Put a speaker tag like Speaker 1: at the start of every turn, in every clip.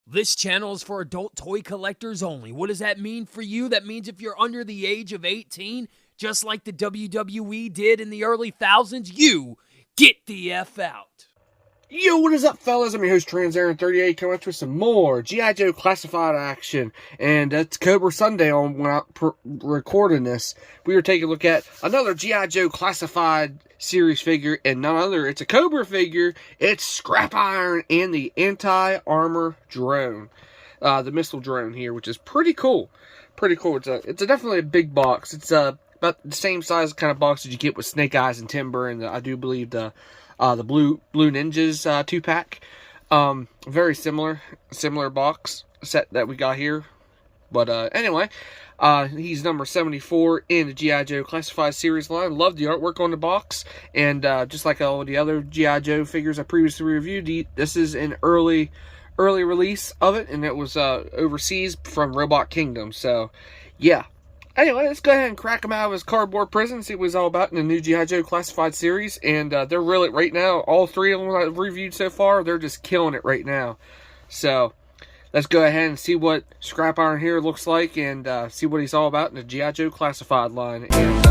Speaker 1: This channel is for adult toy collectors only. What does that mean for you? That means if you're under the age of 18, just like the WWE did in the early thousands, you get the F out.
Speaker 2: Yo, what is up, fellas? I'm your host, TransAaron38, coming with some more G.I. Joe classified action. And it's Cobra Sunday on when I'm recording this. We were taking a look at another G.I. Joe classified series figure, and none other. It's a Cobra figure. It's Scrap Iron and the anti-armor drone. The missile drone here, which is pretty cool. Pretty cool. It's definitely a big box. It's about the same size kind of box that you get with Snake Eyes and Timber, and I do believe the Blue Ninjas 2-pack. Very similar box set that we got here. But anyway, he's number 74 in the G.I. Joe Classified Series line. Love the artwork on the box. And just like all the other G.I. Joe figures I previously reviewed, this is an early release of it. And it was overseas from Robot Kingdom. So, yeah. Anyway, let's go ahead and crack him out of his cardboard prison, see what he's all about in the new G.I. Joe Classified Series. And they're really, right now, all three of them I've reviewed so far, they're just killing it right now. So, let's go ahead and see what Scrap Iron here looks like and see what he's all about in the G.I. Joe Classified line. And,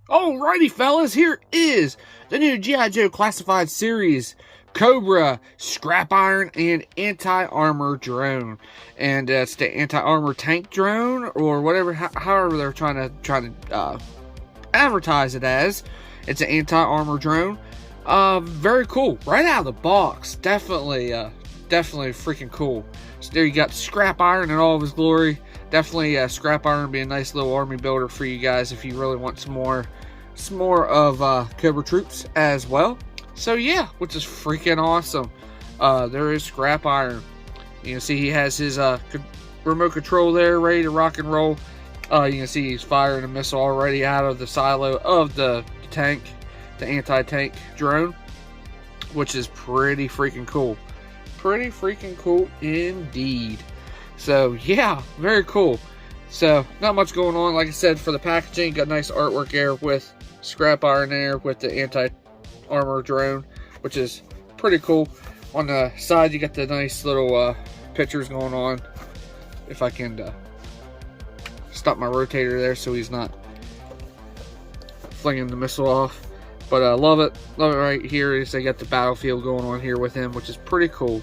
Speaker 2: alrighty, fellas, here is the new G.I. Joe Classified Series Cobra, Scrap Iron, and Anti-Armor Drone. And it's the Anti-Armor Tank Drone, or whatever, however they're trying to advertise it as. It's an Anti-Armor Drone. Very cool. Right out of the box. Definitely freaking cool. So there you got Scrap Iron in all of his glory. Definitely Scrap Iron be a nice little army builder for you guys if you really want some more of Cobra troops as well. So yeah, which is freaking awesome. There is Scrap Iron. You can see he has his remote control there ready to rock and roll. You can see he's firing a missile already out of the silo of the tank, the anti-tank drone, which is pretty freaking cool. Pretty freaking cool indeed. So yeah, very cool. So not much going on. Like I said, for the packaging, got nice artwork there with Scrap Iron there with the anti-armor drone, which is pretty cool. On the side, you got the nice little pictures going on. If I can stop my rotator there so he's not flinging the missile off. But I love it right here. Is they got the battlefield going on here with him, which is pretty cool.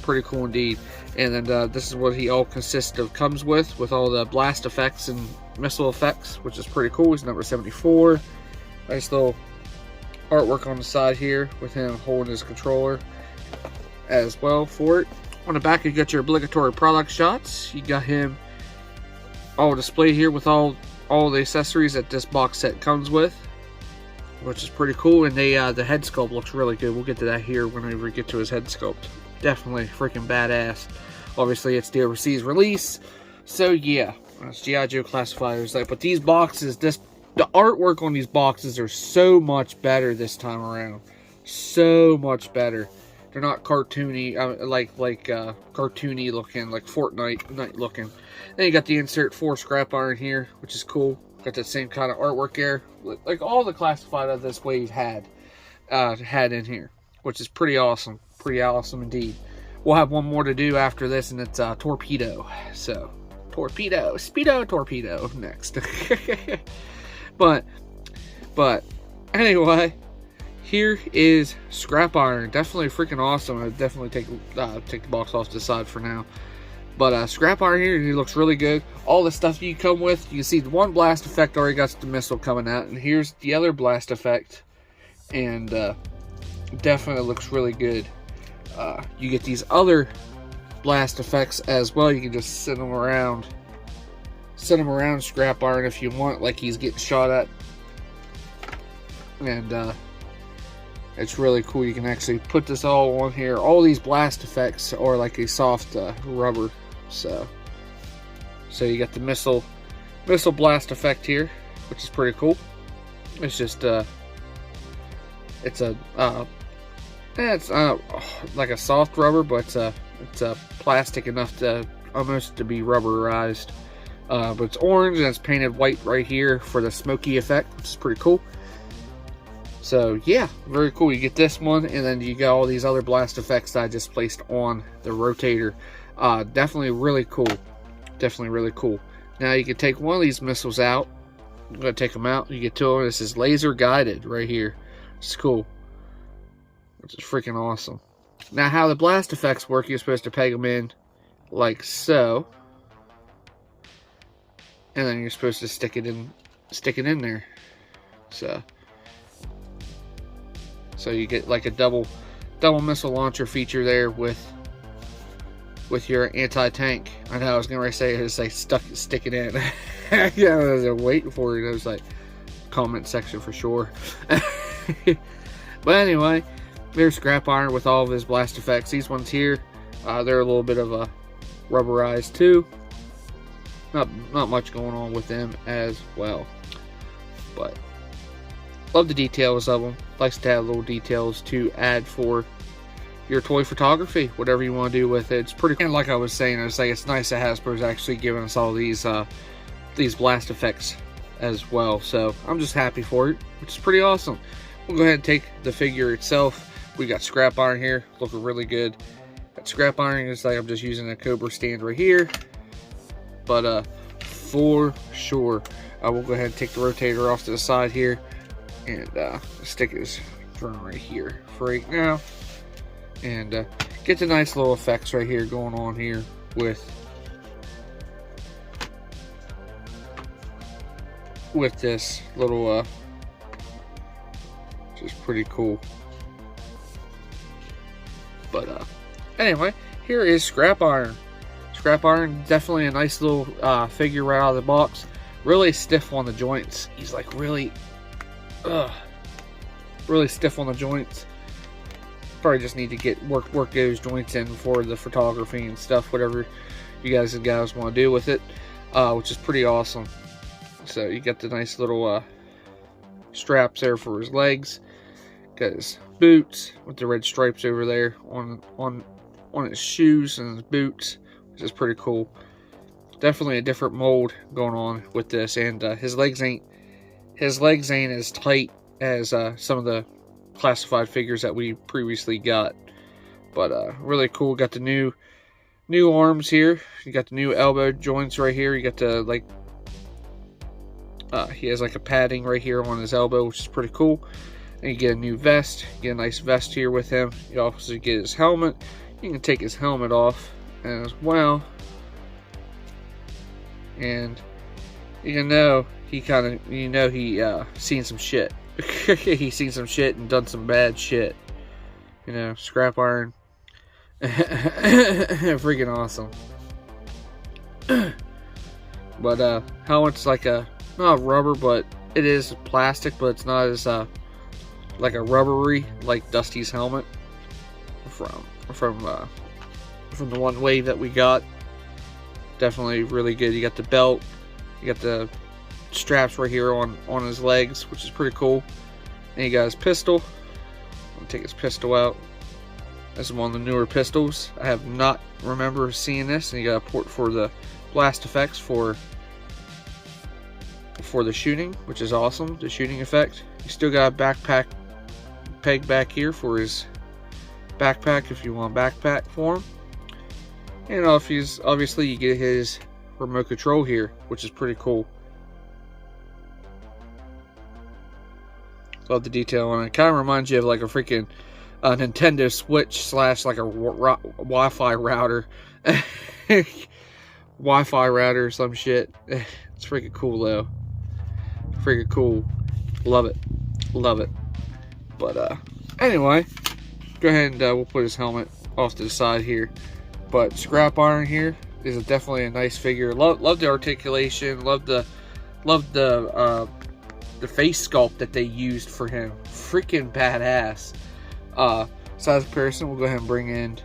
Speaker 2: Pretty cool indeed. And then this is what he all consists of, comes with all the blast effects and missile effects, which is pretty cool. He's number 74. Nice little artwork on the side here with him holding his controller as well for it. On the back, you got your obligatory product shots. You got him all displayed here with all the accessories that this box set comes with, which is pretty cool. And the head sculpt looks really good. We'll get to that here whenever we get to his head sculpt. Definitely freaking badass. Obviously, it's the overseas release, so yeah, it's G.I. Joe Classifiers. But these boxes, the artwork on these boxes are so much better this time around. So much better. They're not cartoony, cartoony looking, like Fortnite looking. Then you got the insert for Scrap Iron here, which is cool. Got that same kind of artwork there, like all the classified of this wave had in here, which is pretty awesome. Pretty awesome indeed. We'll have one more to do after this, and it's Torpedo. So, Speedo Torpedo next. but anyway, here is Scrap Iron. Definitely freaking awesome. I'd definitely take the box off to the side for now. But Scrap Iron here, he looks really good. All the stuff you come with, you can see the one blast effect already got the missile coming out, and here's the other blast effect, and definitely looks really good. You get these other blast effects as well. You can just send them around Scrap Iron if you want, like he's getting shot at. And it's really cool. You can actually put this all on here. All these blast effects are like a soft rubber. So you got the missile blast effect here, which is pretty cool. It's just it's like a soft rubber, but it's plastic enough to almost to be rubberized. But it's orange and it's painted white right here for the smoky effect, which is pretty cool. So yeah, very cool. You get this one, and then you got all these other blast effects that I just placed on the rotator. Definitely really cool. Definitely really cool. Now you can take one of these missiles out. I'm going to take them out. You get two of them. This is laser guided right here. It's cool. Which is freaking awesome. Now how the blast effects work, you're supposed to peg them in like so. And then you're supposed to stick it in there. So you get like a double missile launcher feature there with your anti-tank. I know I was gonna say it's like stick it in. Yeah, I was waiting for it. I was like, comment section for sure. But anyway, there's Scrap Iron with all of his blast effects. These ones here, they're a little bit of a rubberized too. Not much going on with them as well, but love the details of them. Likes to have little details to add for your toy photography, whatever you want to do with it. It's pretty cool. And like I was saying, it's nice that Hasbro's actually giving us all these blast effects as well. So I'm just happy for it, which is pretty awesome. We'll go ahead and take the figure itself. We got Scrap Iron here, looking really good. Got Scrap Iron, it's like I'm just using a Cobra stand right here. But for sure, we'll go ahead and take the rotator off to the side here, and stick his drone right here for right now, and get the nice little effects right here going on here with this little which is pretty cool. But anyway, here is Scrap Iron. Scrap Iron, definitely a nice little figure right out of the box. Really stiff on the joints. He's like really stiff on the joints. Probably just need to get work those joints in for the photography and stuff, whatever you guys want to do with it, which is pretty awesome. So you got the nice little straps there for his legs. Got his boots with the red stripes over there on his shoes and his boots, which is pretty cool. Definitely a different mold going on with this, and his legs ain't as tight as some of the classified figures that we previously got. But really cool. Got the new arms here. You got the new elbow joints right here. You got the he has like a padding right here on his elbow, which is pretty cool. And you get a new vest. You get a nice vest here with him. You also get his helmet. You can take his helmet off as well, and he seen some shit. He's seen some shit and done some bad shit. You know, Scrap Iron. Freaking awesome. But helmet's like not rubber, but it is plastic, but it's not as like a rubbery like Dusty's helmet from the one wave that we got. Definitely really good. You got the belt, you got the straps right here on his legs, which is pretty cool. And you got his pistol. I'm gonna take his pistol out. This is one of the newer pistols. I have not remember seeing this. And you got a port for the blast effects for the shooting, which is awesome. The shooting effect. You still got a backpack peg back here for his backpack if you want a backpack for him. And obviously you get his remote control here, which is pretty cool. Love the detail on it. Kind of reminds you of like a freaking Nintendo Switch / like a Wi-Fi router. Wi-Fi router or some shit. It's freaking cool though. Freaking cool. Love it. Love it. But anyway, go ahead and we'll put his helmet off to the side here. But Scrap Iron here is definitely a nice figure. Love the articulation. Love the face sculpt that they used for him. Freaking badass. Size comparison, we'll go ahead and bring in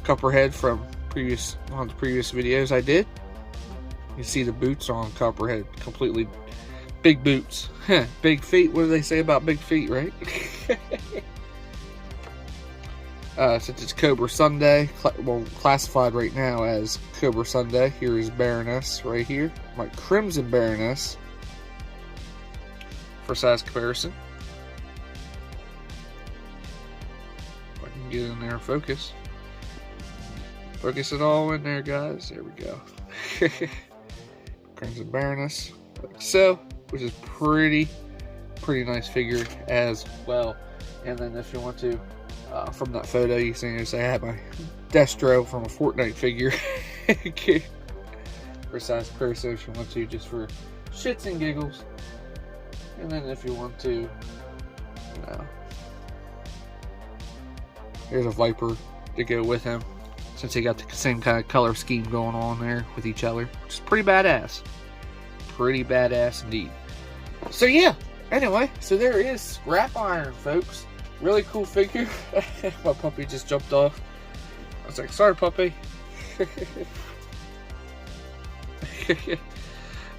Speaker 2: Copperhead from one of the previous videos I did. You see the boots on Copperhead, completely big boots. Big feet. What do they say about big feet, right? since it's Cobra Sunday, well, classified right now as Cobra Sunday. Here is Baroness right here, my Crimson Baroness, for size comparison. If I can get in there and focus. Focus it all in there, guys. There we go. Crimson Baroness, like so, which is pretty nice figure as well. And then if you want to, from that photo, you can see I have my Destro from a Fortnite figure. For size comparison, if you want to, just for shits and giggles. And then if you want to, you know, here's a Viper to go with him, since they got the same kind of color scheme going on there with each other, which is pretty badass. Pretty badass indeed. So yeah, anyway, so there is Scrap Iron, folks. Really cool figure. My puppy just jumped off. I was like, sorry, puppy.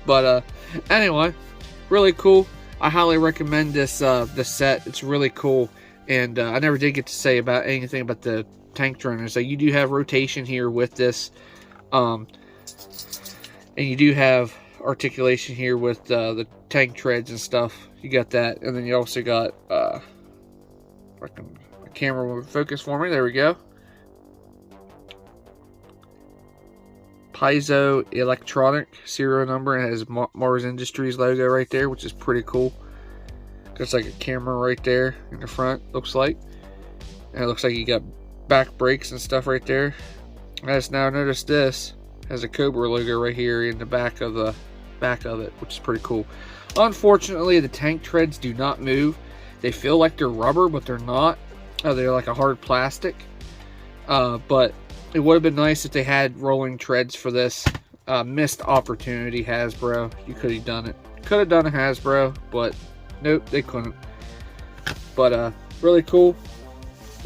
Speaker 2: But anyway, really cool. I highly recommend this this set. It's really cool. And I never did get to say about anything about the tank drone. So you do have rotation here with this, and you do have articulation here with the tank treads and stuff. You got that, and then you also got a camera will focus for me. There we go. Piezo electronic serial number, and it has Mars Industries logo right there, which is pretty cool. There's like a camera right there in the front, looks like, and it looks like you got back brakes and stuff right there. I just now noticed this has a Cobra logo right here in the back of it, which is pretty cool. Unfortunately, the tank treads do not move. They feel like they're rubber, but they're not. They're like a hard plastic. But it would have been nice if they had rolling treads for this. Missed opportunity, Hasbro. You could have done it. Could have done a Hasbro, but nope, they couldn't. But really cool.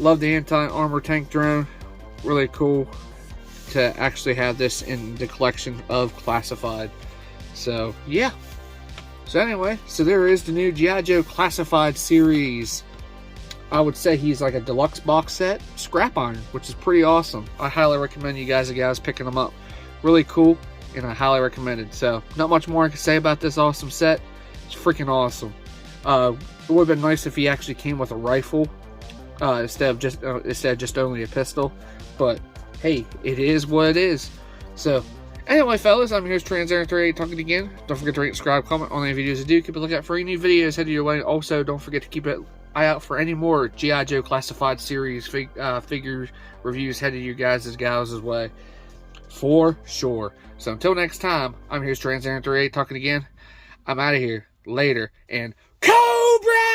Speaker 2: Love the anti-armor tank drone. Really cool to actually have this in the collection of classified. So yeah. So anyway, so there is the new Gijoe Classified series. I would say he's like a deluxe box set, Scrap Iron, which is pretty awesome. I highly recommend you guys picking them up. Really cool, and I highly recommend it. So not much more I can say about this awesome set. It's freaking awesome. It would have been nice if he actually came with a rifle instead of just only a pistol. But hey, it is what it is. So anyway, fellas, I'm here's Trans38 talking again. Don't forget to rate, subscribe, comment on any videos I do. Keep a lookout for any new videos headed your way. Also, don't forget to keep an eye out for any more G.I. Joe Classified series figure reviews headed your gals' way. For sure. So until next time, I'm here's Trans38 talking again. I'm out of here. Later. And Cobra!